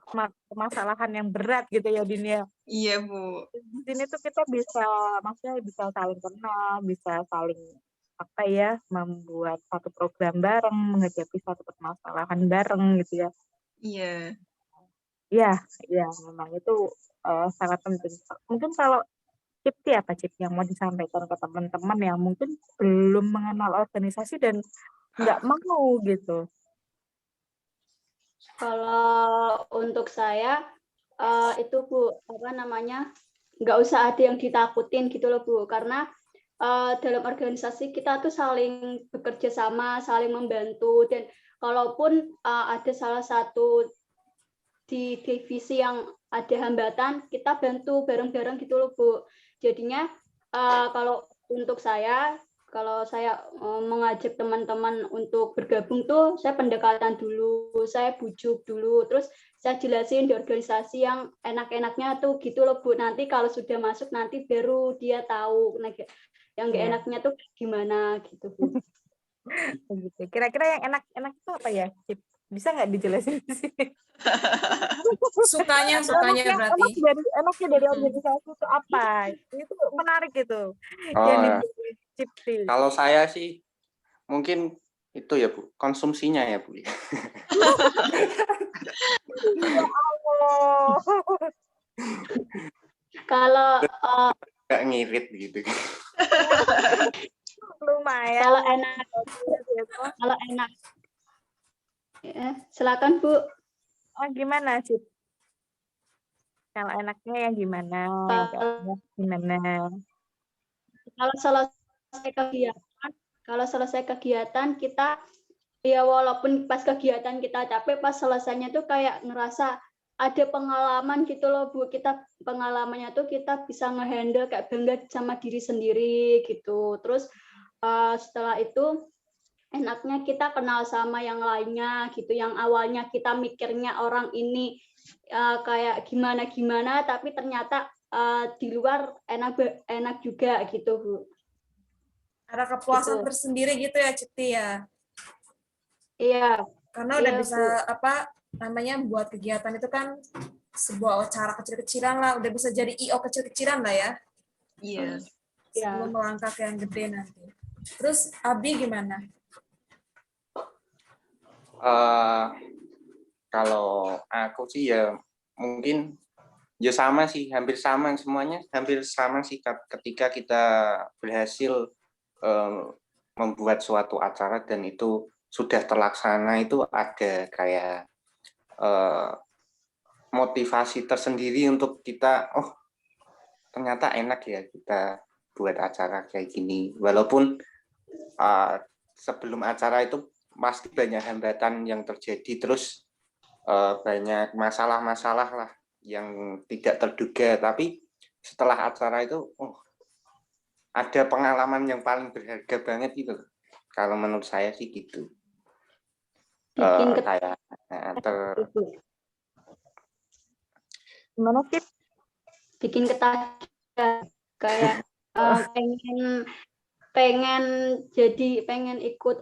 permasalahan yang berat gitu ya Dinda.
Iya Bu.
Di sini tuh kita bisa saling kenal, bisa saling membuat satu program bareng, menghadapi satu permasalahan bareng gitu ya.
Iya.
Ya, ya memang itu sangat penting. Mungkin kalau Cipti apa Cip yang mau disampaikan ke teman-teman yang mungkin belum mengenal organisasi dan nggak mau gitu.
Kalau untuk saya itu Bu, apa namanya, nggak usah ada yang ditakutin gitu loh Bu, karena dalam organisasi kita tuh saling bekerja sama, saling membantu, dan kalaupun ada salah satu di divisi yang ada hambatan, kita bantu bareng-bareng gitu loh Bu. Jadinya kalau untuk saya, kalau saya mengajak teman-teman untuk bergabung tuh, saya pendekatan dulu, saya bujuk dulu, terus saya jelasin di organisasi yang enak-enaknya tuh gitu loh Bu. Nanti kalau sudah masuk nanti baru dia tahu yang nggak enaknya tuh gimana gitu Bu.
Begitu. Kira-kira yang enak-enak itu apa ya, Cip? Bisa nggak dijelasin di sini?
Sukanya berarti.
Enaknya dari organisasi itu apa? Itu menarik gitu.
Oh,
Yang
ya.
dibikin Cipti.
Kalau saya sih mungkin itu ya Bu, konsumsinya ya Bu.
Ya Allah.
Kalau
Nggak ngirit gitu.
Lumayan.
kalau enak, ya, silakan Bu.
Oh, gimana sih? Kalau enaknya yang gimana? Yang enaknya gimana?
Kalau selesai kegiatan kita ya walaupun pas kegiatan kita capek, pas selesainya tuh kayak ngerasa ada pengalaman gitu loh Bu. Kita pengalamannya tuh kita bisa ngehandle kayak bangga sama diri sendiri gitu. Terus setelah itu enaknya kita kenal sama yang lainnya gitu, yang awalnya kita mikirnya orang ini kayak gimana tapi ternyata di luar enak juga gitu Bu.
Ada kepuasan
Gitu.
tersendiri gitu ya Cipti ya.
Iya.
Karena udah
Iya,
bisa
Bu.
buat kegiatan itu kan sebuah acara kecil-kecilan lah, udah bisa jadi IO kecil-kecilan lah ya.
Iya.
Sebelum melangkah ke yang gede nanti. Terus Abi gimana?
Kalau aku sih ya mungkin ya sama sih, hampir sama semuanya, hampir sama sih ketika kita berhasil membuat suatu acara dan itu sudah terlaksana, itu ada kayak motivasi tersendiri untuk kita, oh ternyata enak ya kita buat acara kayak gini, walaupun sebelum acara itu pasti banyak hambatan yang terjadi, terus banyak masalah-masalah lah yang tidak terduga, tapi setelah acara itu ada pengalaman yang paling berharga banget gitu. Kalau menurut saya sih gitu. Kayak
Gimana sih?
Bikin ketagihan kayak pengen ikut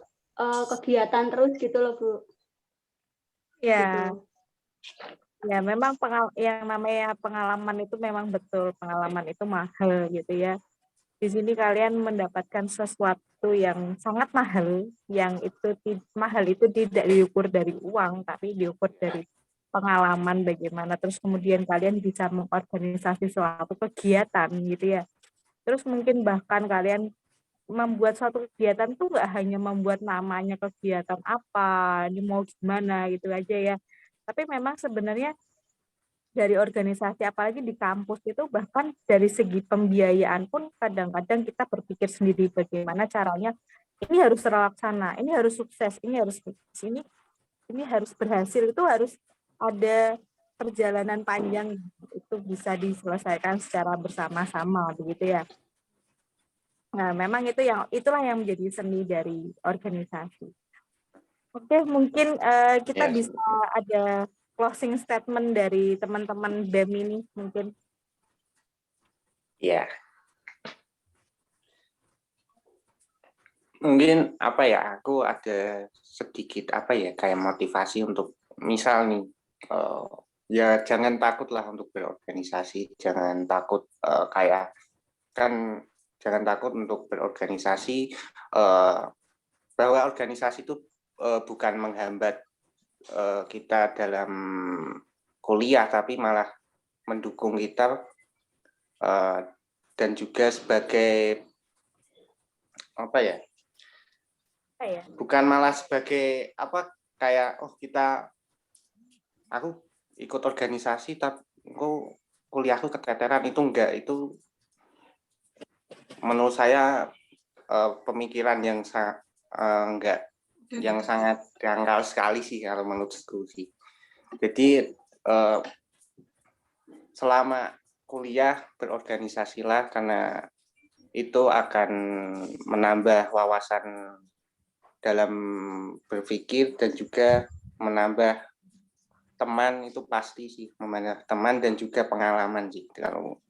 kegiatan terus gitu loh Bu.
Ya.
Gitu.
Ya, memang yang namanya pengalaman itu memang betul, pengalaman itu mahal gitu ya. Di sini kalian mendapatkan sesuatu yang sangat mahal, yang itu mahal itu tidak diukur dari uang, tapi diukur dari pengalaman bagaimana. Terus kemudian kalian bisa mengorganisasi suatu kegiatan gitu ya. Terus mungkin bahkan kalian membuat suatu kegiatan tuh nggak hanya membuat namanya kegiatan apa, ini mau gimana gitu aja ya. Tapi memang sebenarnya dari organisasi, apalagi di kampus itu, bahkan dari segi pembiayaan pun kadang-kadang kita berpikir sendiri bagaimana caranya ini harus terlaksana, ini harus sukses, ini harus berhasil, itu harus ada perjalanan panjang itu bisa diselesaikan secara bersama-sama begitu ya. Nah, memang itulah yang menjadi seni dari organisasi. Oke, mungkin kita bisa ada closing statement dari teman-teman BEM ini mungkin.
Ya. Mungkin aku ada sedikit kayak motivasi untuk misal nih, ya jangan takut lah untuk berorganisasi, jangan takut jangan takut untuk berorganisasi, bahwa organisasi itu bukan menghambat kita dalam kuliah, tapi malah mendukung kita dan juga sebagai apa ya? Bukan malah sebagai apa kayak aku ikut organisasi tapi kuliahku keteteran, itu enggak, itu menurut saya pemikiran yang enggak, yang sangat dangkal sekali sih kalau menurutku sih. Jadi selama kuliah berorganisasilah, karena itu akan menambah wawasan dalam berpikir dan juga menambah teman, itu pasti sih, menambah teman dan juga pengalaman sih kalau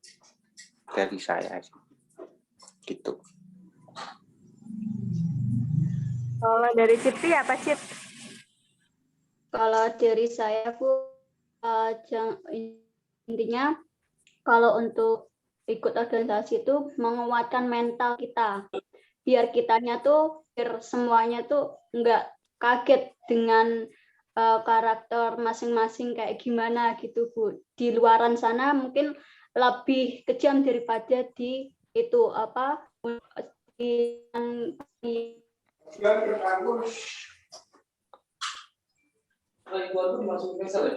dari saya sih. Gitu.
Kalau dari Cipti apa, Cip?
Kalau dari saya, Bu, intinya kalau untuk ikut organisasi itu menguatkan mental kita. Biar kitanya tuh, biar semuanya tuh nggak kaget dengan karakter masing-masing kayak gimana gitu, Bu. Di luaran sana mungkin lebih kejam daripada di itu apa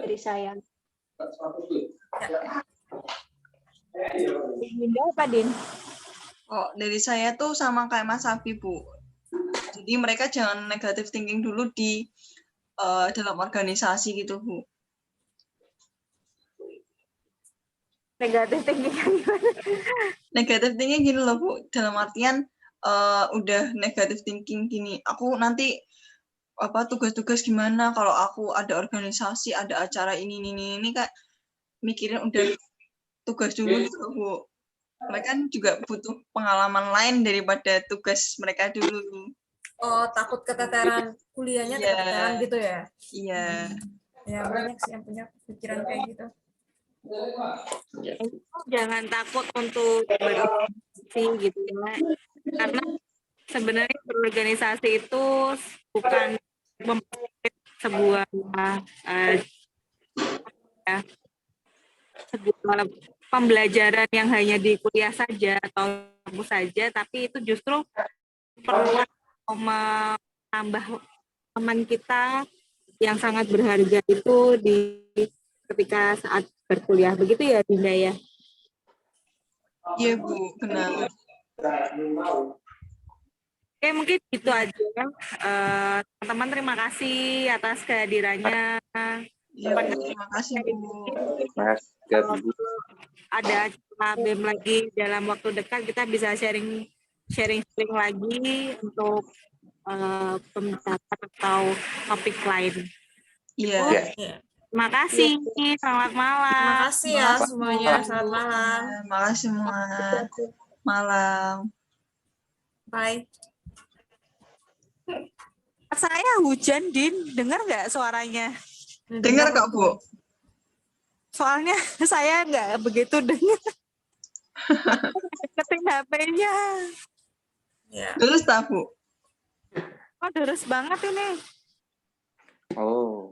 dari saya.
Dinda apa, Din?
Oh, dari saya tuh sama kayak Mas Abi, Bu. Jadi mereka jangan negative thinking dulu di dalam organisasi gitu, Bu.
Negatif thinking gimana?
Negative thinking gini loh, Bu. Dalam artian udah negative thinking gini, aku nanti tugas-tugas gimana kalau aku ada organisasi, ada acara ini kayak mikirin udah tugas dulu gitu, Bu. Mereka kan juga butuh pengalaman lain daripada tugas mereka dulu.
Oh, takut keteteran kuliahnya, keteteran gitu ya?
Iya.
Ya, banyak sih yang punya pikiran kayak gitu.
Jangan takut untuk berorganisasi gitu ya. Karena sebenarnya berorganisasi itu bukan sebuah sebuah pembelajaran yang hanya di kuliah saja atau kampus saja, tapi itu justru perlu menambah teman kita yang sangat berharga itu ketika saat berkuliah. Begitu ya, Dinda ya?
Iya, Bu, benar.
Oke, mungkin itu aja. Teman-teman, terima kasih atas kehadirannya.
Ya, Bu, terima kasih, Bu.
Ada acara BEM lagi dalam waktu dekat, kita bisa sharing lagi untuk pembicaraan atau topik lain.
Iya.
Terima kasih. Selamat malam.
Terima kasih ya semuanya. Selamat malam.
Terima kasih semua. Malam.
Bye.
Saya hujan, Din. Dengar nggak suaranya?
Dengar kok, Bu.
Soalnya saya nggak begitu dengar. Ketik HP-nya.
Ya.
Terus tak, Bu?
Oh, deres banget ini.
Oh.